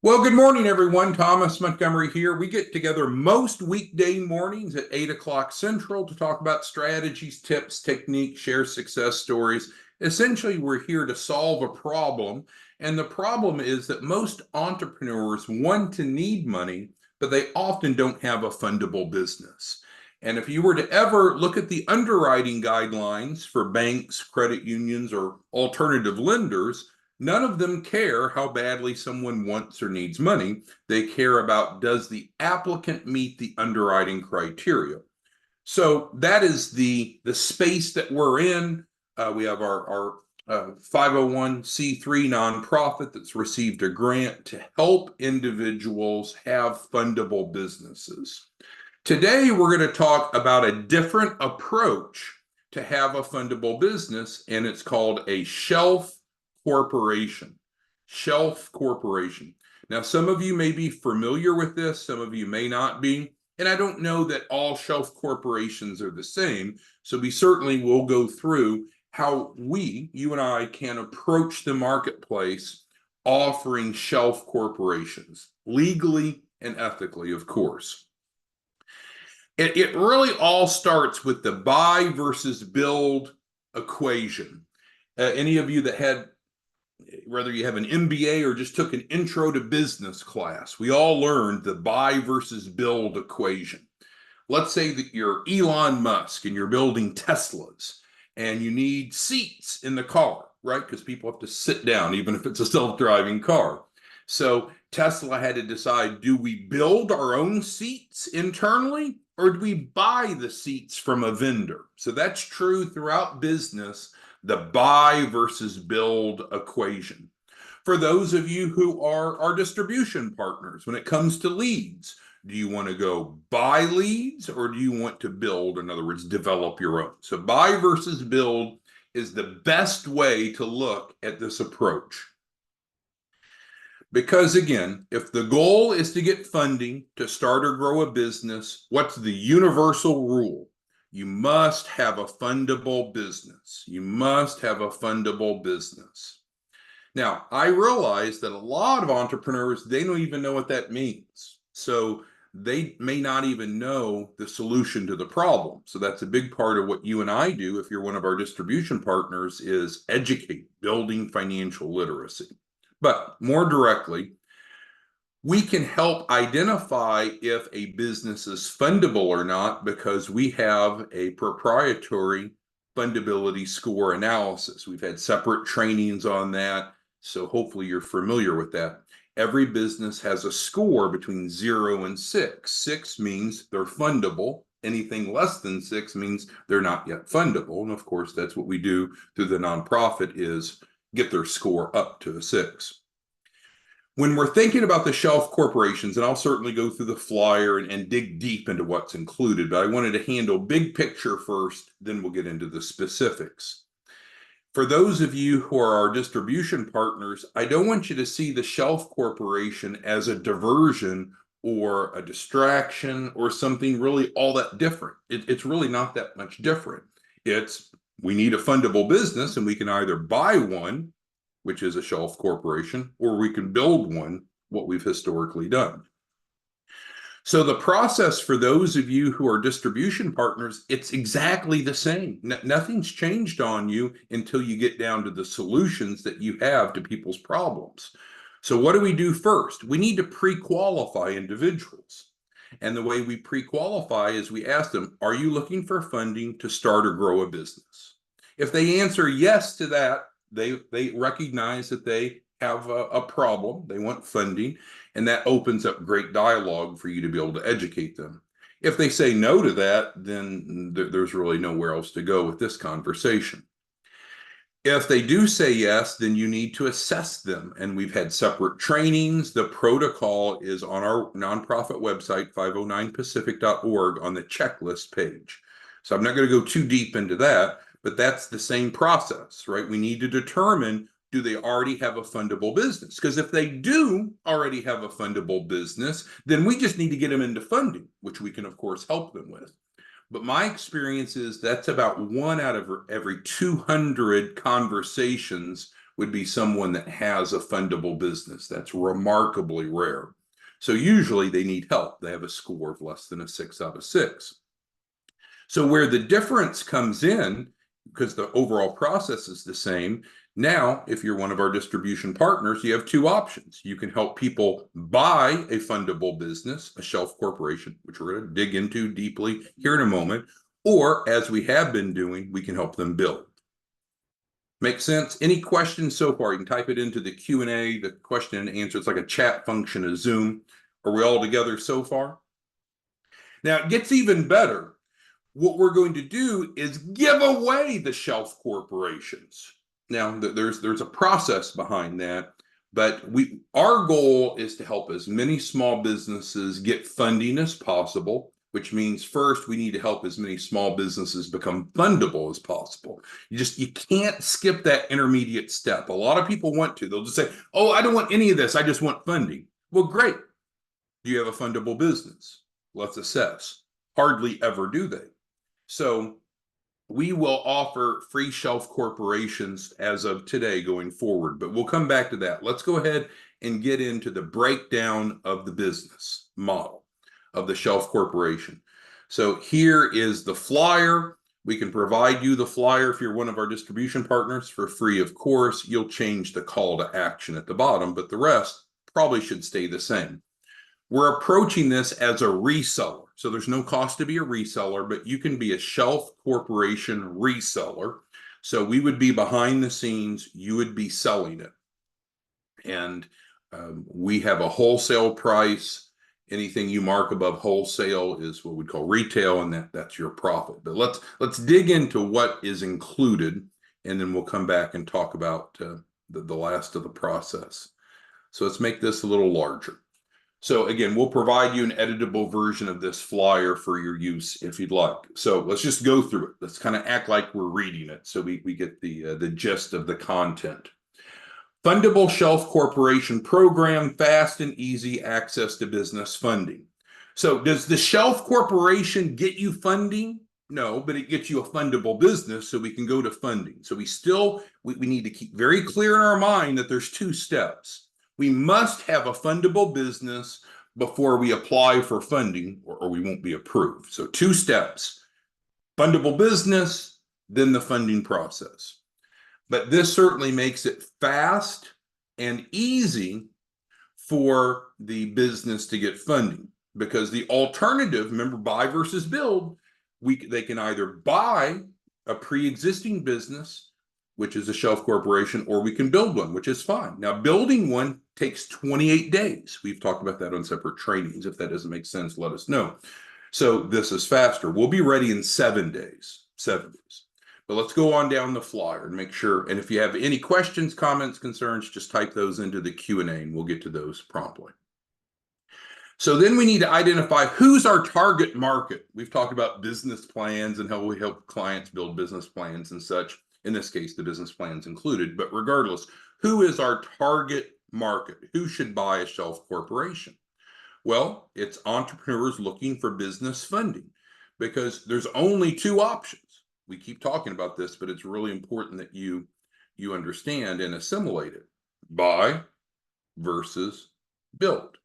Well, good morning, everyone. Thomas Montgomery here. We get together most weekday mornings at 8 o'clock Central to talk about strategies, tips, techniques, share success stories. Essentially, we're here to solve a problem. And the problem is that most entrepreneurs want to need money, but they often don't have a fundable business. And if you were to ever look at the underwriting guidelines for banks, credit unions, or alternative lenders, none of them care how badly someone wants or needs money. They care about, does the applicant meet the underwriting criteria? So that is the space that we're in. We have our 501c3 nonprofit that's received a grant to help individuals have fundable businesses. Today, we're going to talk about a different approach to have a fundable business, and it's called a shelf corporation. Shelf corporation. Now, some of you may be familiar with this, some of you may not be. And I don't know that all shelf corporations are the same. So we certainly will go through how you and I, can approach the marketplace offering shelf corporations, legally and ethically, of course. It really all starts with the buy versus build equation. Any of you that had, whether you have an MBA or just took an intro to business class, we all learned the buy versus build equation. Let's say that you're Elon Musk and you're building Teslas and you need seats in the car, right? Because people have to sit down, even if it's a self-driving car. So Tesla had to decide, do we build our own seats internally or do we buy the seats from a vendor? So that's true throughout business, the buy versus build equation. For those of you who are our distribution partners, when it comes to leads, do you want to go buy leads or do you want to build, in other words, develop your own? So buy versus build is the best way to look at this approach. Because again, if the goal is to get funding to start or grow a business, what's the universal rule? You must have a fundable business. You must have a fundable business. Now, I realize that a lot of entrepreneurs, they don't even know what that means. So they may not even know the solution to the problem. So that's a big part of what you and I do if you're one of our distribution partners, is educate, building financial literacy. But more directly, we can help identify if a business is fundable or not because we have a proprietary fundability score analysis. We've had separate trainings on that, so hopefully you're familiar with that. Every business has a score between 0 and 6. 6 means they're fundable. Anything less than 6 means they're not yet fundable. And of course, that's what we do through the nonprofit, is get their score up to a 6. When we're thinking about the shelf corporations, and I'll certainly go through the flyer and dig deep into what's included, but I wanted to handle big picture first, then we'll get into the specifics. For those of you who are our distribution partners, I don't want you to see the shelf corporation as a diversion or a distraction or something really all that different. It's really not that much different. We need a fundable business, and we can either buy one, which is a shelf corporation, or we can build one, what we've historically done. So the process for those of you who are distribution partners, it's exactly the same. Nothing's changed on you until you get down to the solutions that you have to people's problems. So what do we do first? We need to pre-qualify individuals. And the way we pre-qualify is we ask them, are you looking for funding to start or grow a business? If they answer yes to that, they recognize that they have a problem, they want funding, and that opens up great dialogue for you to be able to educate them. If they say no to that, then there's really nowhere else to go with this conversation. If they do say yes, then you need to assess them. And we've had separate trainings. The protocol is on our nonprofit website, 509pacific.org, on the checklist page. So I'm not going to go too deep into that, but that's the same process, right? We need to determine, do they already have a fundable business? Because if they do already have a fundable business, then we just need to get them into funding, which we can, of course, help them with. But my experience is that's about 1 out of every 200 conversations would be someone that has a fundable business. That's remarkably rare. So usually they need help. They have a score of less than a 6 out of 6. So where the difference comes in, because the overall process is the same, now, if you're one of our distribution partners, you have 2 options. You can help people buy a fundable business, a shelf corporation, which we're going to dig into deeply here in a moment, or as we have been doing, we can help them build. Make sense? Any questions so far? You can type it into the Q&A, the question and answer. It's like a chat function of Zoom. Are we all together so far? Now, it gets even better. What we're going to do is give away the shelf corporations. Now, there's a process behind that, but our goal is to help as many small businesses get funding as possible, which means first we need to help as many small businesses become fundable as possible. You can't skip that intermediate step. A lot of people want to. They'll just say, "Oh, I don't want any of this. I just want funding." Well, great. Do you have a fundable business? Let's assess. Hardly ever do they. So we will offer free shelf corporations as of today going forward, but we'll come back to that. Let's go ahead and get into the breakdown of the business model of the shelf corporation. So here is the flyer. We can provide you the flyer if you're one of our distribution partners for free, of course. You'll change the call to action at the bottom, but the rest probably should stay the same. We're approaching this as a reseller. So there's no cost to be a reseller, but you can be a shelf corporation reseller. So we would be behind the scenes, you would be selling it. And we have a wholesale price. Anything you mark above wholesale is what we call retail, and that's your profit. But let's dig into what is included, and then we'll come back and talk about the last of the process. So let's make this a little larger. So again, we'll provide you an editable version of this flyer for your use if you'd like. So let's just go through it. Let's kind of act like we're reading it so we get the gist of the content. Fundable Shelf Corporation Program, fast and easy access to business funding. So does the Shelf Corporation get you funding? No, but it gets you a fundable business so we can go to funding. So we need to keep very clear in our mind that there's 2 steps. We must have a fundable business before we apply for funding, or we won't be approved. So 2 steps: fundable business, then the funding process. But this certainly makes it fast and easy for the business to get funding, because the alternative, remember, buy versus build, they can either buy a pre-existing business, which is a shelf corporation, or we can build one, which is fine. Now, building one takes 28 days. We've talked about that on separate trainings. If that doesn't make sense, let us know. So this is faster. We'll be ready in 7 days. 7 days. But let's go on down the flyer and make sure. And if you have any questions, comments, concerns, just type those into the Q&A and we'll get to those promptly. So then we need to identify who's our target market. We've talked about business plans and how we help clients build business plans and such. In this case, the business plans included. But regardless, who is our target market? Who should buy a shelf corporation? Well, it's entrepreneurs looking for business funding, because there's only 2 options. We keep talking about this, but it's really important that you understand and assimilate it. Buy versus build.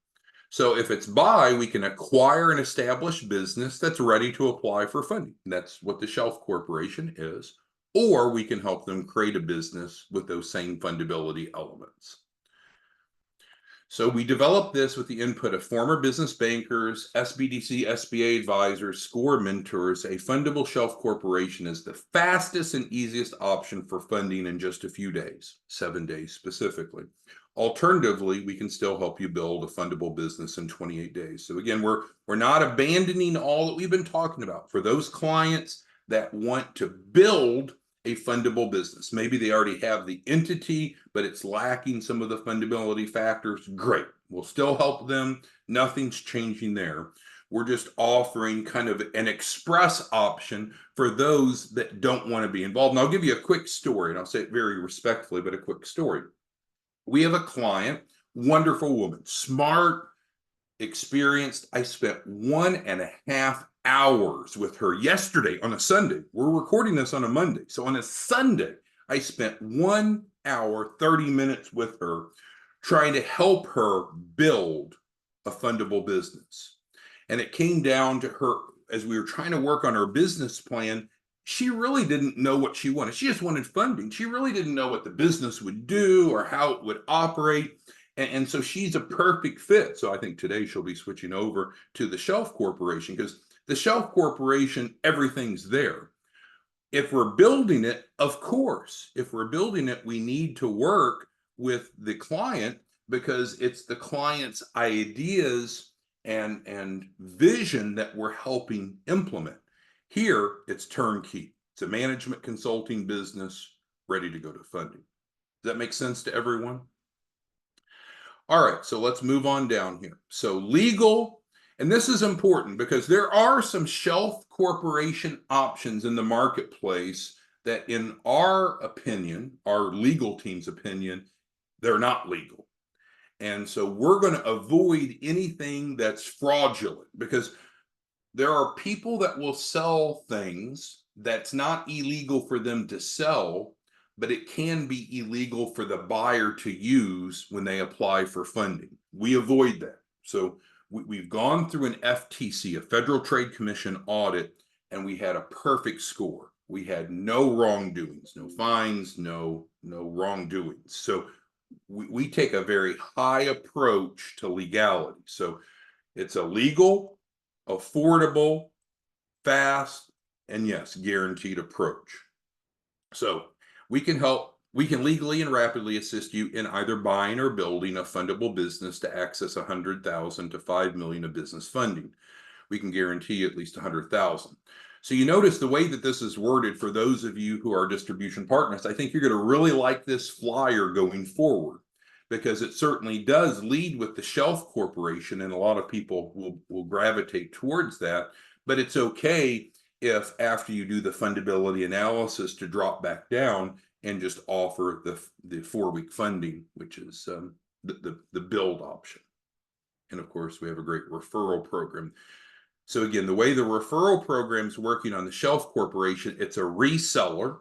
So if it's buy, we can acquire an established business that's ready to apply for funding. That's what the shelf corporation is. Or we can help them create a business with those same fundability elements. So we developed this with the input of former business bankers, SBDC, SBA advisors, SCORE mentors. A fundable shelf corporation is the fastest and easiest option for funding in just a few days, 7 days specifically. Alternatively, we can still help you build a fundable business in 28 days. So again, we're not abandoning all that we've been talking about. For those clients that want to build a fundable business, maybe they already have the entity, but it's lacking some of the fundability factors, great. We'll still help them. Nothing's changing there. We're just offering kind of an express option for those that don't want to be involved. And I'll give you a quick story, and I'll say it very respectfully, but a quick story. We have a client, wonderful woman, smart, experienced. I spent 1.5 hours with her yesterday on a Sunday. We're recording this on a Monday. So on a Sunday, I spent 1 hour, 30 minutes with her, trying to help her build a fundable business. And it came down to her, as we were trying to work on her business plan, she really didn't know what she wanted. She just wanted funding. She really didn't know what the business would do or how it would operate. And so she's a perfect fit. So I think today she'll be switching over to the Shelf Corporation, because the Shelf Corporation, everything's there. If we're building it, of course, if we're building it, we need to work with the client, because it's the client's ideas and vision that we're helping implement. Here, it's turnkey. It's a management consulting business ready to go to funding. Does that make sense to everyone? All right, so let's move on down here. So legal, and this is important because there are some shelf corporation options in the marketplace that, in our opinion, our legal team's opinion, they're not legal. And so we're going to avoid anything that's fraudulent, because there are people that will sell things that's not illegal for them to sell, but it can be illegal for the buyer to use when they apply for funding. We avoid that. So we've gone through an FTC, a Federal Trade Commission audit, and we had a perfect score. We had no wrongdoings, no fines, no wrongdoings. So we take a very high approach to legality. So it's a legal, affordable, fast, and yes, guaranteed approach. So we can legally and rapidly assist you in either buying or building a fundable business to access 100,000 to 5 million of business funding. We can guarantee at least 100,000. So you notice the way that this is worded for those of you who are distribution partners. I think you're going to really like this flyer going forward, because it certainly does lead with the Shelf Corporation, and a lot of people will gravitate towards that. But it's okay if, after you do the fundability analysis, to drop back down and just offer the 4-week funding, which is the build option. And of course, we have a great referral program. So again, the way the referral program is working on the Shelf Corporation, it's a reseller.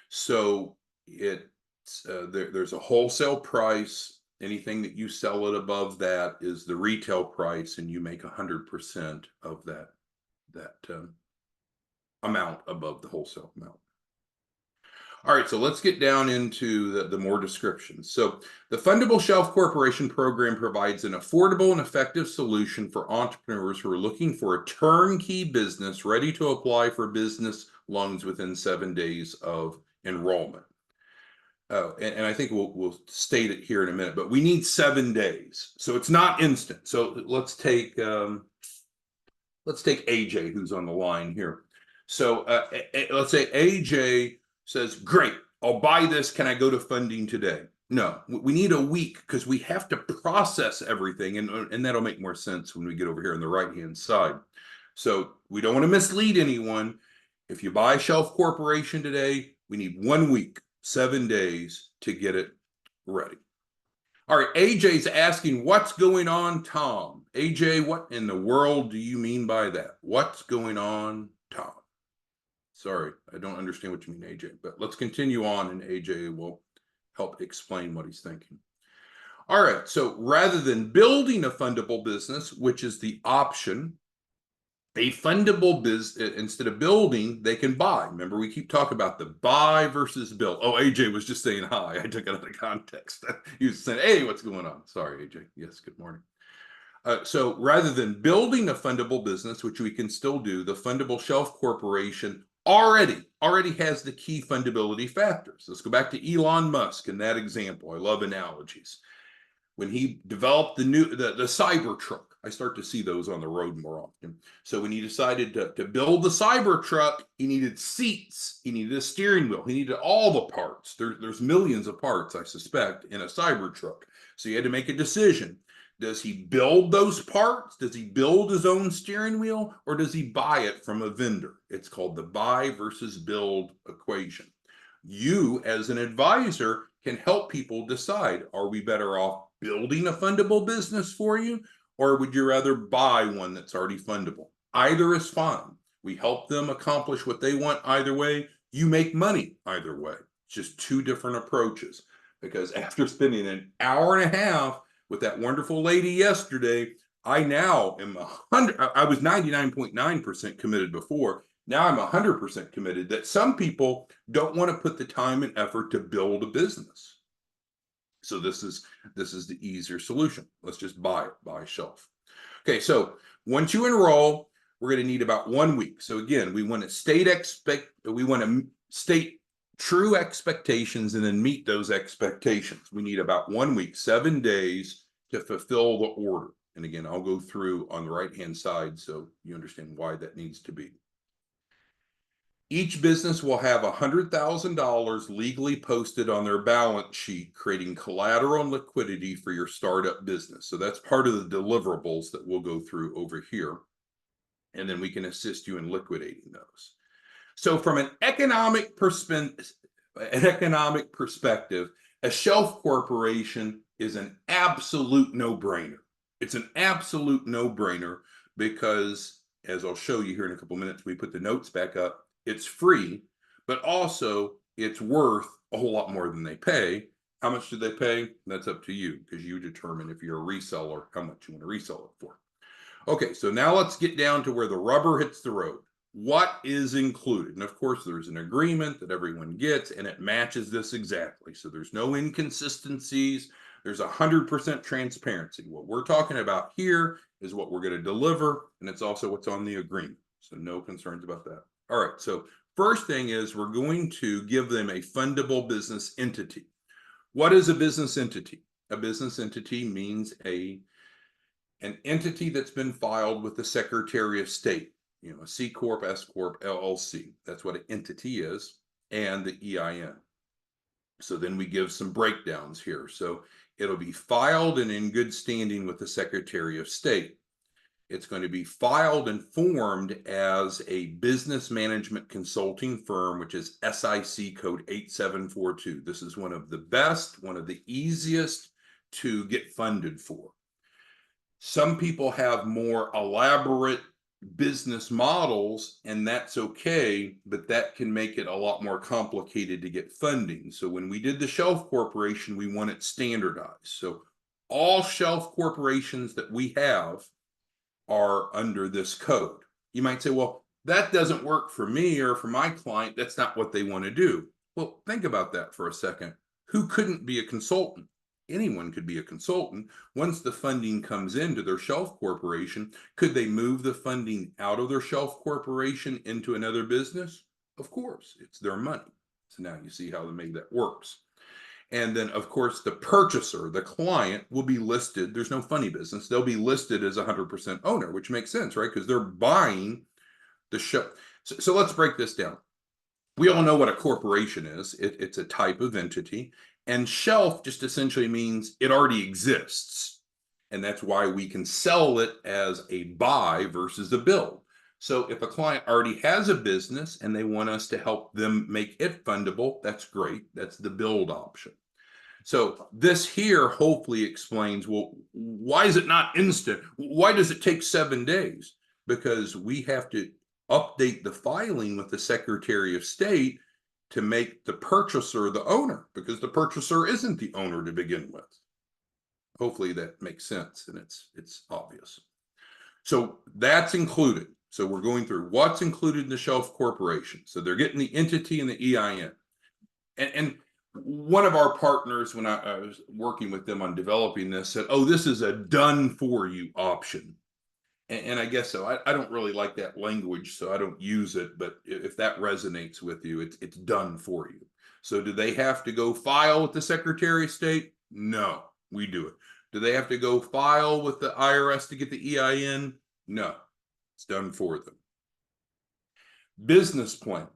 So there's a wholesale price. Anything that you sell it above that is the retail price, and you make 100% of that amount above the wholesale amount. All right, so let's get down into the more descriptions. So the Fundable Shelf Corporation program provides an affordable and effective solution for entrepreneurs who are looking for a turnkey business ready to apply for business loans within 7 days of enrollment. And I think we'll state it here in a minute, but we need 7 days. So it's not instant. So let's take AJ, who's on the line here. So let's say AJ says, great, I'll buy this. Can I go to funding today? No, we need a week, because we have to process everything. And that'll make more sense when we get over here on the right-hand side. So we don't want to mislead anyone. If you buy Shelf Corporation today, we need 1 week, 7 days to get it ready. All right, AJ's asking, what's going on, Tom? AJ, what in the world do you mean by that? What's going on, Tom? Sorry, I don't understand what you mean, AJ, but let's continue on, and AJ will help explain what he's thinking. All right, so rather than building a fundable business, which is the option, a fundable business, instead of building, they can buy. Remember, we keep talking about the buy versus build. Oh, AJ was just saying hi. I took it out of context. He was saying, hey, what's going on? Sorry, AJ. Yes, good morning. So rather than building a fundable business, which we can still do, the Fundable Shelf Corporation already has the key fundability factors. Let's go back to Elon Musk in that example. I love analogies. When he developed the Cybertruck, I start to see those on the road more often. So when he decided to build the Cybertruck, he needed seats, he needed a steering wheel, he needed all the parts. There's millions of parts, I suspect, in a Cybertruck. So he had to make a decision. Does he build those parts? Does he build his own steering wheel, or does he buy it from a vendor? It's called the buy versus build equation. You, as an advisor, can help people decide, are we better off building a fundable business for you, or would you rather buy one that's already fundable? Either is fine. We help them accomplish what they want either way. You make money either way. It's just two different approaches. because after spending an hour and a half with that wonderful lady yesterday, I now am 100. I was 99.9% committed before. Now I'm 100% committed that some people don't want to put the time and effort to build a business. So this is the easier solution. Let's just buy a shelf. Okay, so once you enroll, we're going to need about 1 week. So again, we want to state true expectations and then meet those expectations. We need about 1 week, 7 days to fulfill the order. And again, I'll go through on the right-hand side so you understand why that needs to be. Each business will have $100,000 legally posted on their balance sheet, creating collateral and liquidity for your startup business. So that's part of the deliverables that we'll go through over here. And then we can assist you in liquidating those. So from an economic perspective, a shelf corporation is an absolute no-brainer. It's an absolute no-brainer because, as I'll show you here in a couple minutes, we put the notes back up. It's free, but also it's worth a whole lot more than they pay. How much do they pay? That's up to you, because you determine, if you're a reseller, how much you want to resell it for. Okay, so now let's get down to where the rubber hits the road. What is included? And of course, there's an agreement that everyone gets, and it matches this exactly. So there's no inconsistencies. There's 100% transparency. What we're talking about here is what we're going to deliver, and it's also what's on the agreement. So no concerns about that. All right, so first thing is we're going to give them a fundable business entity. What is a business entity? A business entity means an entity that's been filed with the Secretary of State, a C Corp, S Corp, LLC. That's what an entity is, and the EIN. So then we give some breakdowns here. So it'll be filed and in good standing with the Secretary of State. It's going to be filed and formed as a business management consulting firm, which is SIC code 8742. This is one of the best, one of the easiest to get funded for. Some people have more elaborate business models, and that's okay, but that can make it a lot more complicated to get funding. So when we did the shelf corporation, we want it standardized. So all shelf corporations that we have are under this code. You might say, well, that doesn't work for me or for my client. That's not what they want to do. Well, think about that for a second. Who couldn't be a consultant? Anyone could be a consultant. Once the funding comes into their shelf corporation, could they move the funding out of their shelf corporation into another business? Of course, it's their money. So now you see how that works. And then, of course, the purchaser, the client, will be listed. There's no funny business. They'll be listed as 100% owner, which makes sense, right? Because they're buying the show. So let's break this down. We all know what a corporation is. It's a type of entity. And shelf just essentially means it already exists. And that's why we can sell it as a buy versus a build. So if a client already has a business and they want us to help them make it fundable, that's great. That's the build option. So this here hopefully explains, well, why is it not instant? Why does it take 7 days? Because we have to update the filing with the Secretary of State to make the purchaser the owner, because the purchaser isn't the owner to begin with. Hopefully that makes sense and it's obvious. So that's included. So we're going through what's included in the shelf corporation. So they're getting the entity and the EIN. And one of our partners, when I was working with them on developing this, said, oh, this is a done for you option. And I guess so. I don't really like that language, so I don't use it. But if that resonates with you, it's done for you. So do they have to go file with the Secretary of State? No, we do it. Do they have to go file with the IRS to get the EIN? No, it's done for them. Business plan.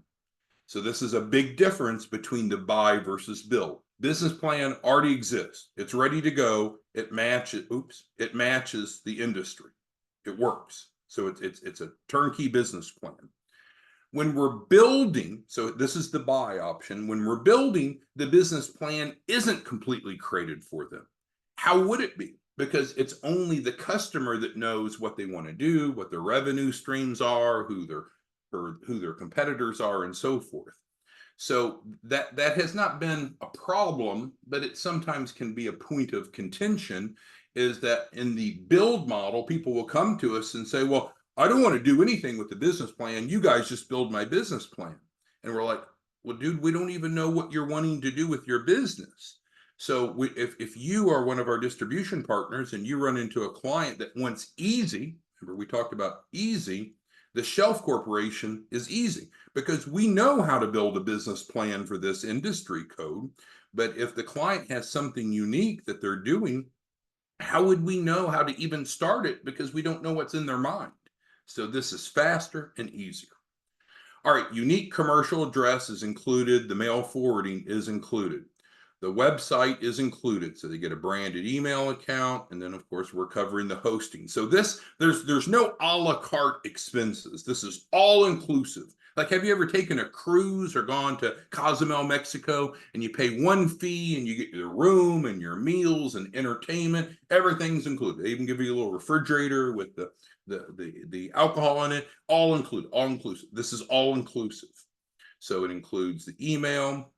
So this is a big difference between the buy versus build. Business plan already exists. It's ready to go. It matches the industry. It works. So it's a turnkey business plan. When we're building, so this is the buy option. When we're building, the business plan isn't completely created for them. How would it be? Because it's only the customer that knows what they want to do, what their revenue streams are, who their competitors are, and so forth. So that has not been a problem, but it sometimes can be a point of contention, is that in the build model, people will come to us and say, well, I don't want to do anything with the business plan. You guys just build my business plan. And we're like, well, dude, we don't even know what you're wanting to do with your business. So if you are one of our distribution partners and you run into a client that wants easy, remember we talked about easy, the shelf corporation is easy because we know how to build a business plan for this industry code. But if the client has something unique that they're doing, how would we know how to even start it, because we don't know what's in their mind? So this is faster and easier. All right, unique commercial address is included. The mail forwarding is included. The website is included, so they get a branded email account, and then of course we're covering the hosting. So there's no a la carte expenses. This is all inclusive. Like, have you ever taken a cruise or gone to Cozumel, Mexico, and you pay one fee and you get your room and your meals and entertainment? Everything's included. They even give you a little refrigerator with the alcohol in it, all included, all inclusive. This is all inclusive. So it includes the email,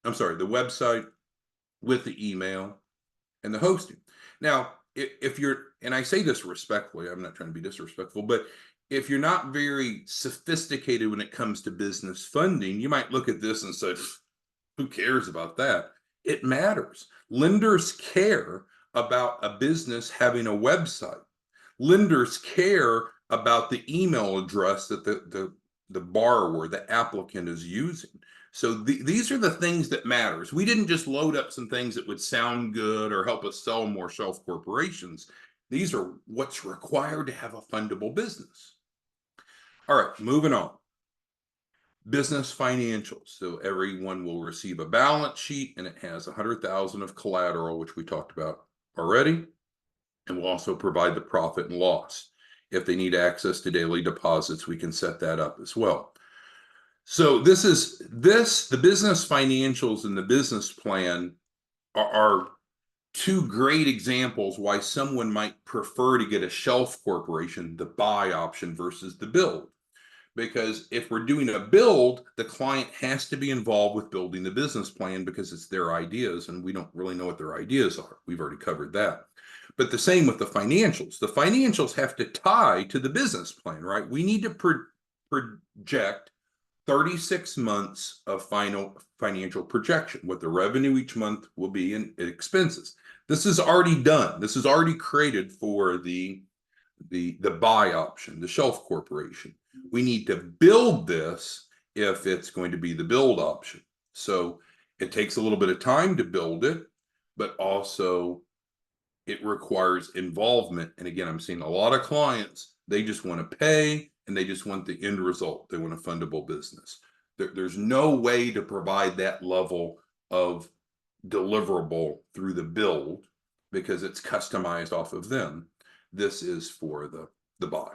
the website with the email and the hosting. Now, if you're, and I say this respectfully, I'm not trying to be disrespectful, but if you're not very sophisticated when it comes to business funding, you might look at this and say, who cares about that? It matters. Lenders care about a business having a website. Lenders care about the email address that the borrower, the applicant, is using. So these are the things that matters. We didn't just load up some things that would sound good or help us sell more shelf corporations. These are what's required to have a fundable business. All right, moving on. Business financials. So everyone will receive a balance sheet, and it has 100,000 of collateral, which we talked about already. And we'll also provide the profit and loss. If they need access to daily deposits, we can set that up as well. So the business financials and the business plan are two great examples why someone might prefer to get a shelf corporation, the buy option, versus the build. Because if we're doing a build, the client has to be involved with building the business plan because it's their ideas, and we don't really know what their ideas are. We've already covered that. But the same with the financials. The financials have to tie to the business plan, right? We need to project 36 months of final financial projection, what the revenue each month will be and expenses. This is already done. This is already created for the buy option, the shelf corporation. We need to build this if it's going to be the build option. So it takes a little bit of time to build it, but also it requires involvement. And again, I'm seeing a lot of clients, they just want to pay and they just want the end result. They want a fundable business. There's no way to provide that level of deliverable through the build because it's customized off of them. This is for the buy.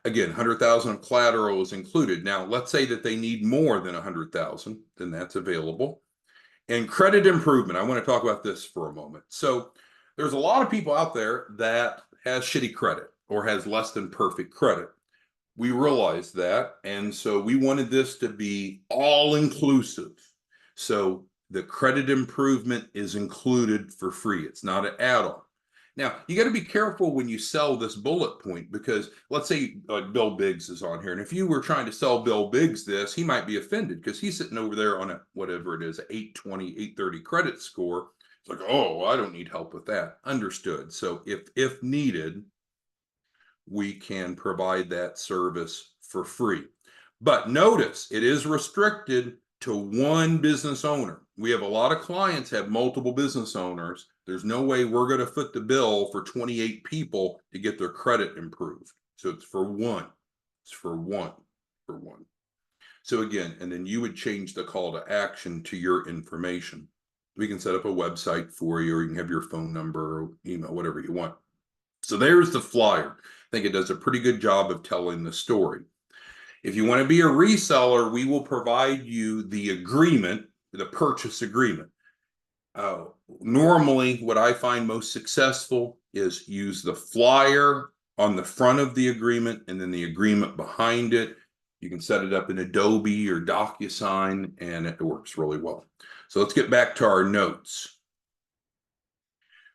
Again, 100,000 of collateral is included. Now, let's say that they need more than 100,000, then that's available. And credit improvement, I want to talk about this for a moment. So there's a lot of people out there that has shitty credit or has less than perfect credit. We realize that, and so we wanted this to be all inclusive. So the credit improvement is included for free. It's not an add-on. Now, you got to be careful when you sell this bullet point, because let's say Bill Biggs is on here. And if you were trying to sell Bill Biggs this, he might be offended because he's sitting over there on a, whatever it is, 820, 830 credit score. It's like, oh, I don't need help with that. Understood. So if needed, we can provide that service for free. But notice, it is restricted to one business owner. We have a lot of clients have multiple business owners. There's no way we're going to foot the bill for 28 people to get their credit improved. So it's for one. It's for one. So again, and then you would change the call to action to your information. We can set up a website for you, or you can have your phone number or email, whatever you want. So there's the flyer. I think it does a pretty good job of telling the story. If you want to be a reseller, we will provide you the agreement, the purchase agreement. Normally, what I find most successful is use the flyer on the front of the agreement and then the agreement behind it. You can set it up in Adobe or DocuSign, and it works really well. So let's get back to our notes.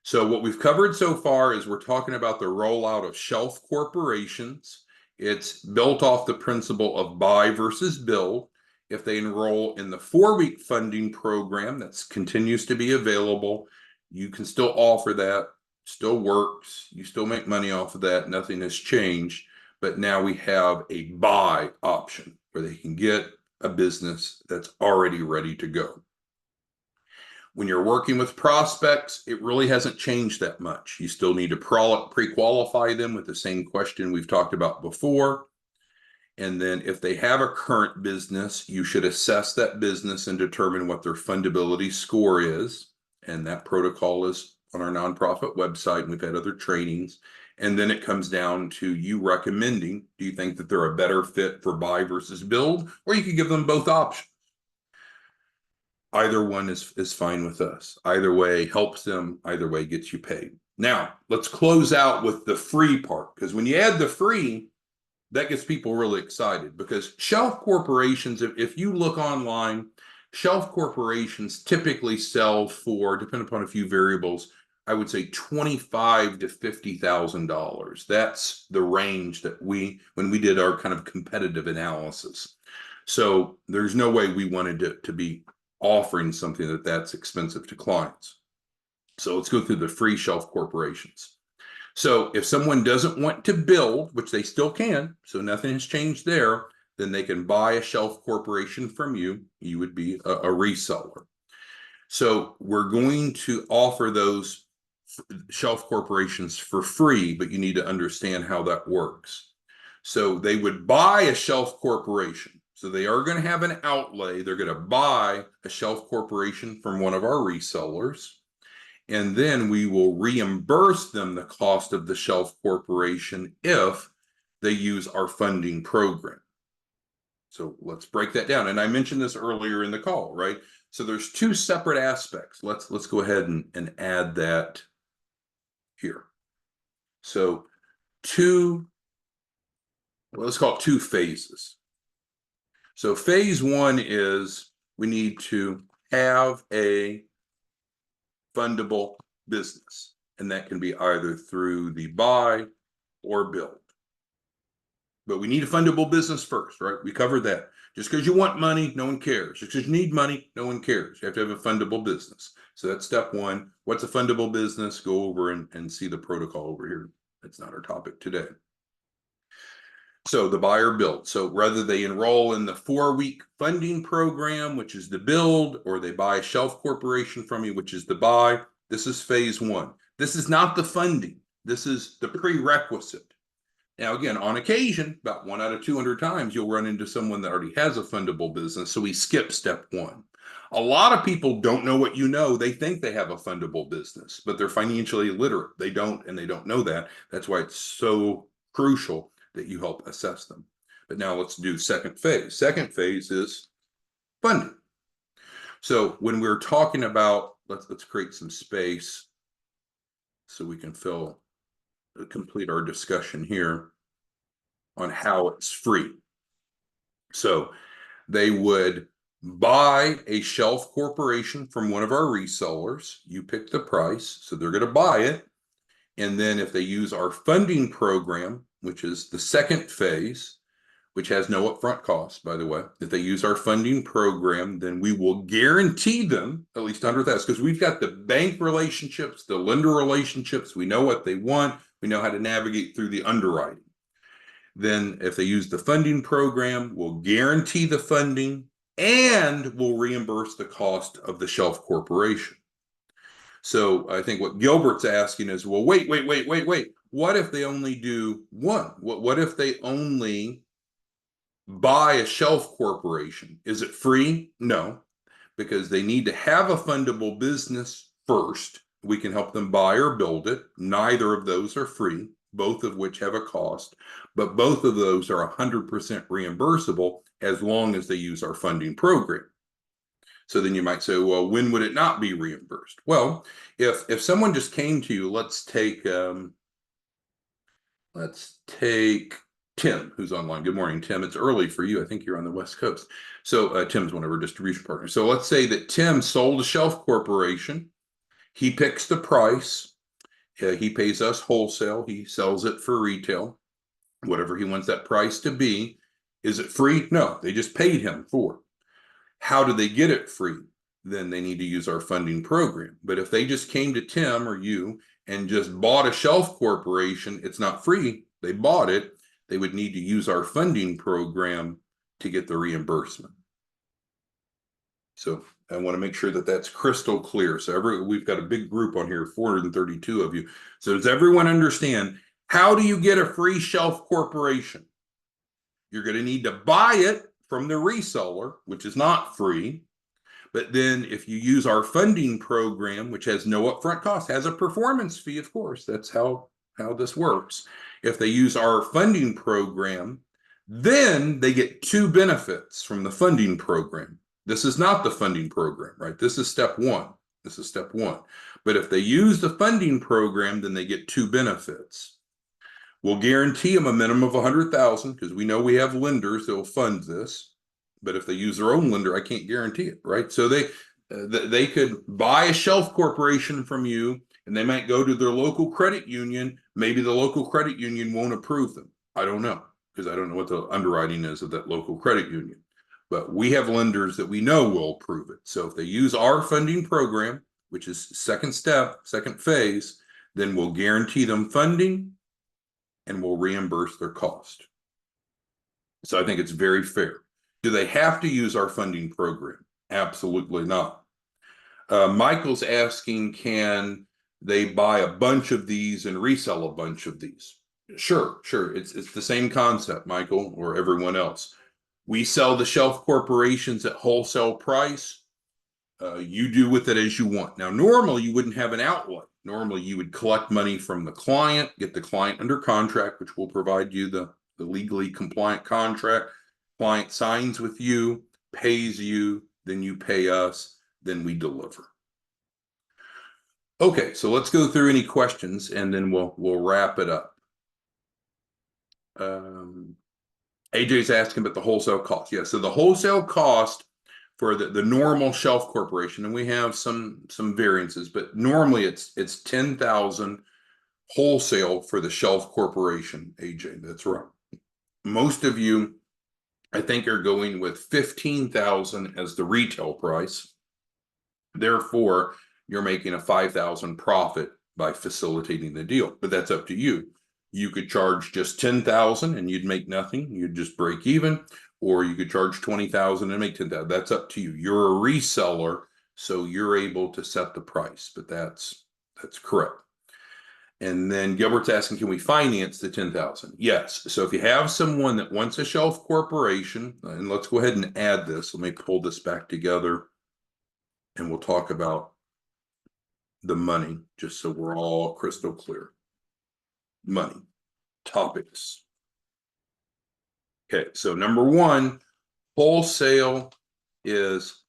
So what we've covered so far is we're talking about the rollout of shelf corporations. It's built off the principle of buy versus build. If they enroll in the 4-week funding program that continues to be available, you can still offer that, still works. You still make money off of that. Nothing has changed. But now we have a buy option where they can get a business that's already ready to go. When you're working with prospects, it really hasn't changed that much. You still need to pre-qualify them with the same question we've talked about before. And then if they have a current business, you should assess that business and determine what their fundability score is. And that protocol is on our nonprofit website, and we've had other trainings. And then it comes down to you recommending, do you think that they're a better fit for buy versus build? Or you could give them both options. Either one is fine with us. Either way helps them. Either way gets you paid. Now, let's close out with the free part, because when you add the free, that gets people really excited, because shelf corporations, if you look online, shelf corporations typically sell for, depending upon a few variables, I would say $25,000 to $50,000. That's the range that when we did our kind of competitive analysis. So there's no way we wanted to be offering something that's expensive to clients. So let's go through the free shelf corporations. So if someone doesn't want to build, which they still can, so nothing has changed there, then they can buy a shelf corporation from you. You would be a reseller. So we're going to offer those shelf corporations for free, but you need to understand how that works. So they would buy a shelf corporation. So they are going to have an outlay. They're going to buy a shelf corporation from one of our resellers. And then we will reimburse them the cost of the shelf corporation if they use our funding program. So let's break that down. And I mentioned this earlier in the call, right? So there's two separate aspects. Let's go ahead and add that here. So let's call it 2 phases. So phase 1 is we need to have a fundable business, and that can be either through the buy or build. But we need a fundable business first, right? We covered that. Just because you want money, no one cares. Just because you need money, no one cares. You have to have a fundable business. So that's step 1. What's a fundable business? Go over and see the protocol over here. That's not our topic today. So the buy or build. So whether they enroll in the 4-week funding program, which is the build, or they buy a shelf corporation from you, which is the buy, this is phase 1. This is not the funding. This is the prerequisite. Now, again, on occasion, about 1 out of 200 times, you'll run into someone that already has a fundable business. So we skip step 1. A lot of people don't know what you know. They think they have a fundable business, but they're financially illiterate. They don't, and they don't know that. That's why it's so crucial that you help assess them. But now let's do second phase. Second phase is funding. So when we're talking about, let's create some space so we can complete our discussion here on how it's free. So they would buy a shelf corporation from one of our resellers. You pick the price, so they're going to buy it. And then if they use our funding program, which is the second phase, which has no upfront costs, by the way, if they use our funding program, then we will guarantee them at least $100,000, because we've got the bank relationships, the lender relationships. We know what they want. We know how to navigate through the underwriting. Then if they use the funding program, we'll guarantee the funding and we'll reimburse the cost of the shelf corporation. So I think what Gilbert's asking is, well, wait. What if they only do one? What if they only buy a shelf corporation? Is it free? No, because they need to have a fundable business first. We can help them buy or build it. Neither of those are free, both of which have a cost, but both of those are 100% reimbursable as long as they use our funding program. So then you might say, well, when would it not be reimbursed? Well, if someone just came to you, let's take Tim, who's online. Good morning, Tim. It's early for you. I think you're on the West Coast. So Tim's one of our distribution partners. So let's say that Tim sold a shelf corporation. He picks the price. He pays us wholesale. He sells it for retail, whatever he wants that price to be. Is it free? No, they just paid him for it. How do they get it free? Then they need to use our funding program. But if they just came to Tim or you and just bought a shelf corporation, it's not free. They bought it. They would need to use our funding program to get the reimbursement. So I want to make sure that that's crystal clear. So we've got a big group on here, 432 of you. So does everyone understand, how do you get a free shelf corporation? You're going to need to buy it from the reseller, which is not free. But then if you use our funding program, which has no upfront cost, has a performance fee, of course, that's how this works. If they use our funding program, then they get two benefits from the funding program. This is not the funding program, right? This is step one. This is step one. But if they use the funding program, then they get two benefits. We'll guarantee them a minimum of 100,000 because we know we have lenders that will fund this. But if they use their own lender, I can't guarantee it, right? So they could buy a shelf corporation from you, and they might go to their local credit union. Maybe the local credit union won't approve them. I don't know, because I don't know what the underwriting is of that local credit union. But we have lenders that we know will approve it. So if they use our funding program, which is second step, second phase, then we'll guarantee them funding and we'll reimburse their cost. So I think it's very fair. Do they have to use our funding program? Absolutely not. Michael's asking, can they buy a bunch of these and resell a bunch of these? Sure. It's the same concept, Michael, or everyone else. We sell the shelf corporations at wholesale price. You do with it as you want. Now, normally you wouldn't have an outlay. Normally you would collect money from the client, get the client under contract, which will provide you the legally compliant contract. Client signs with you, pays you, then you pay us, then we deliver. Okay, so let's go through any questions and then we'll wrap it up. AJ's asking about the wholesale cost. Yeah, so the wholesale cost for the normal shelf corporation, and we have some variances, but normally it's 10,000 wholesale for the shelf corporation, AJ. That's right. Most of you, I think, are going with 15,000 as the retail price. Therefore, you're making a 5,000 profit by facilitating the deal, but that's up to you. You could charge just 10,000 and you'd make nothing. You'd just break even, or you could charge 20,000 and make 10,000. That's up to you. You're a reseller, so you're able to set the price, but that's correct. And then Gilbert's asking, can we finance the 10,000? Yes. So if you have someone that wants a shelf corporation, and let's go ahead and add this. Let me pull this back together and we'll talk about the money, just so we're all crystal clear. Money topics. Okay, so number one, wholesale is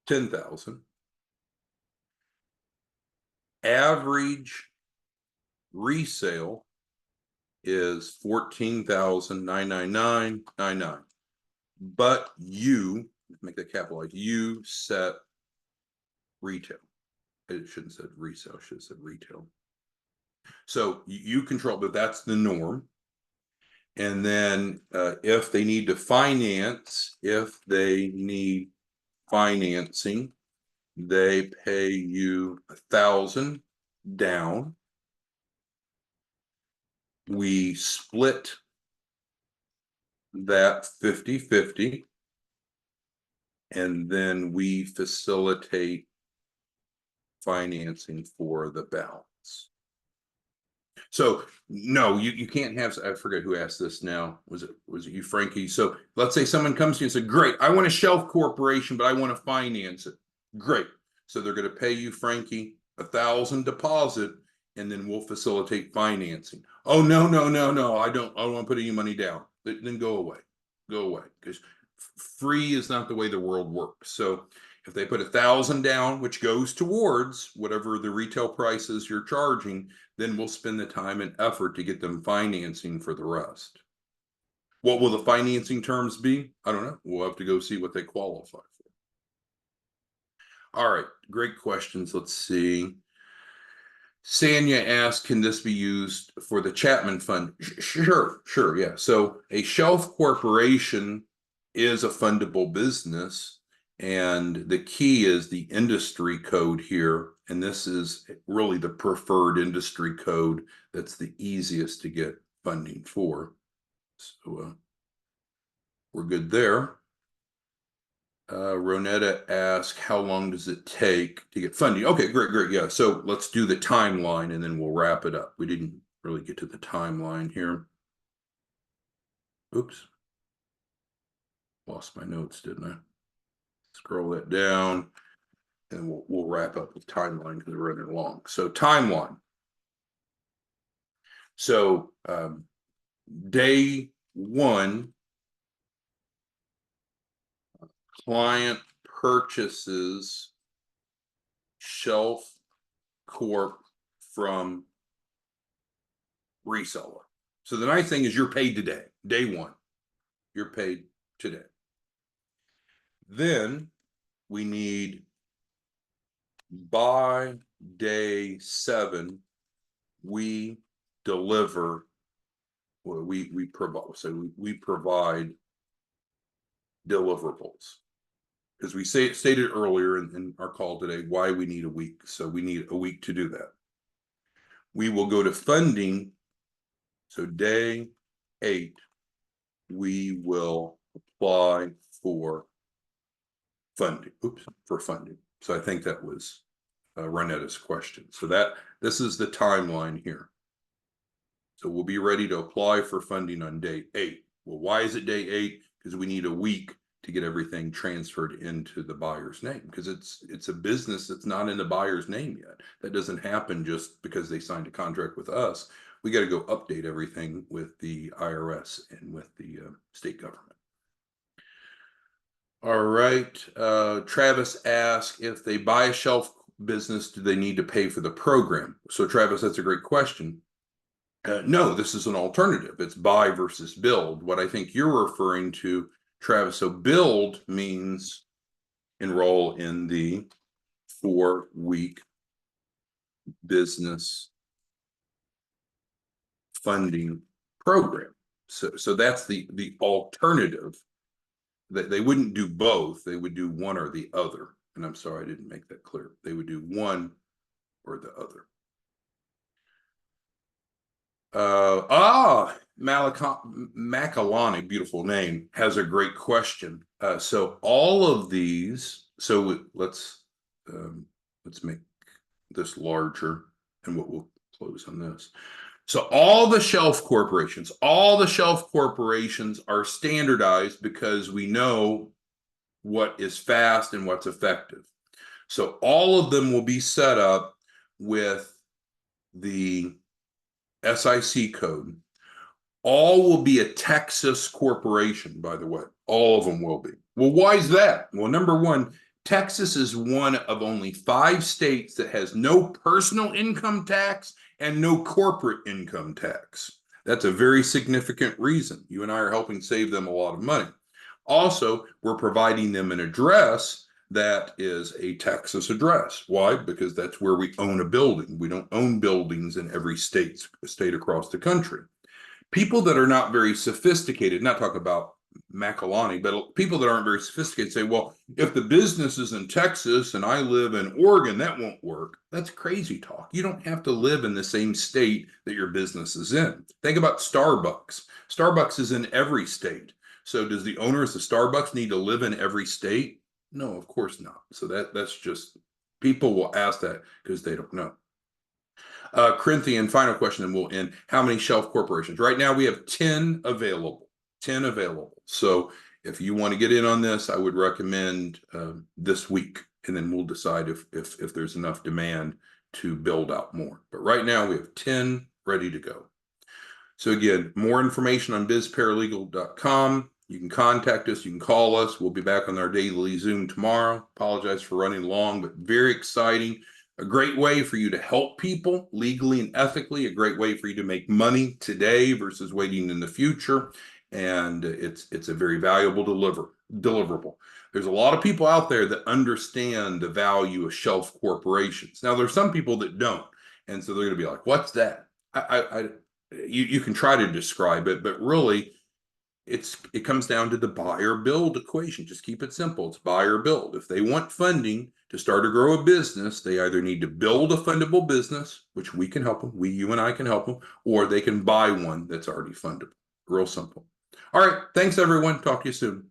10,000. Average resale is 14,999.99. But you make that capitalized. You set retail. It shouldn't have said resale. It should have said retail. So you control, but that's the norm. And then if they need to finance, if they need financing, they pay you 1,000 down. We split that 50-50, and then we facilitate financing for the balance. So no, you can't have, I forget who asked this now. Was it you, Frankie? So let's say someone comes to you and says, great, I want a shelf corporation, but I want to finance it. Great. So they're going to pay you, Frankie, 1,000 deposit, and then we'll facilitate financing. Oh, no, I don't want to put any money down. Then go away, because free is not the way the world works. So If they put 1,000 down, which goes towards whatever the retail price is you're charging, then we'll spend the time and effort to get them financing for the rest. What will the financing terms be? I don't know. We'll have to go see what they qualify for. All right, great questions. Let's see. Sanya asked, can this be used for the Chapman Fund? Sure, yeah. So a shelf corporation is a fundable business, and the key is the industry code here, and this is really the preferred industry code that's the easiest to get funding for. So we're good there. Ronetta asked, how long does it take to get funding? Okay, great. Yeah, so let's do the timeline and then we'll wrap it up. We didn't really get to the timeline here. Oops. Lost my notes, didn't I? Scroll that down and we'll wrap up with timeline because we're running long. So timeline. So day one, client purchases shelf corp from reseller. So the nice thing is you're paid today, day one. You're paid today. Then we need by day 7, we deliver, well, we provide, so we provide deliverables. Because we stated earlier in our call today why we need a week. So we need a week to do that. We will go to funding. So day 8, we will apply for funding. For funding. So I think that was Renetta's question. So this is the timeline here. So we'll be ready to apply for funding on day 8. Well, why is it day 8? Because we need a week to get everything transferred into the buyer's name, because it's a business that's not in the buyer's name yet. That doesn't happen just because they signed a contract with us. We got to go update everything with the IRS and with the state government. All right. Travis asked, if they buy a shelf business, do they need to pay for the program? So Travis, that's a great question. No, this is an alternative. It's buy versus build. What I think you're referring to, Travis, so build means enroll in the 4-week business funding program. So that's the alternative. They wouldn't do both. They would do one or the other. And I'm sorry, I didn't make that clear. They would do one or the other. Macalani, beautiful name, has a great question. So all of these, so let's make this larger and we'll close on this. So all the shelf corporations are standardized because we know what is fast and what's effective. So all of them will be set up with the SIC code. All will be a Texas corporation, by the way. All of them will be. Well, why is that? Well, number one, Texas is one of only 5 states that has no personal income tax and no corporate income tax. That's a very significant reason. You and I are helping save them a lot of money. Also, we're providing them an address that is a Texas address. Why? Because that's where we own a building. We don't own buildings in every state across the country. People that are not very sophisticated, not talk about Macalani, but people that aren't very sophisticated say, well, if the business is in Texas and I live in Oregon, that won't work. That's crazy talk. You don't have to live in the same state that your business is in. Think about Starbucks. Starbucks is in every state. So does the owners of Starbucks need to live in every state? No, of course not. So that's just, people will ask that because they don't know. Corinthian, final question, and we'll end. How many shelf corporations? Right now we have 10 available. 10 available. So if you want to get in on this, I would recommend this week, and then we'll decide if there's enough demand to build out more. But right now we have 10 ready to go. So again, more information on bizparalegal.com. You can contact us. You can call us. We'll be back on our daily Zoom tomorrow. Apologize for running long, but very exciting. A great way for you to help people legally and ethically. A great way for you to make money today versus waiting in the future. And it's a very valuable deliverable. There's a lot of people out there that understand the value of shelf corporations. Now, there's some people that don't. And so they're going to be like, what's that? You can try to describe it, but really it comes down to the buy or build equation. Just keep it simple. It's buy or build. If they want funding to start or grow a business, they either need to build a fundable business, which we can help them, you and I can help them, or they can buy one that's already fundable. Real simple. All right. Thanks, everyone. Talk to you soon.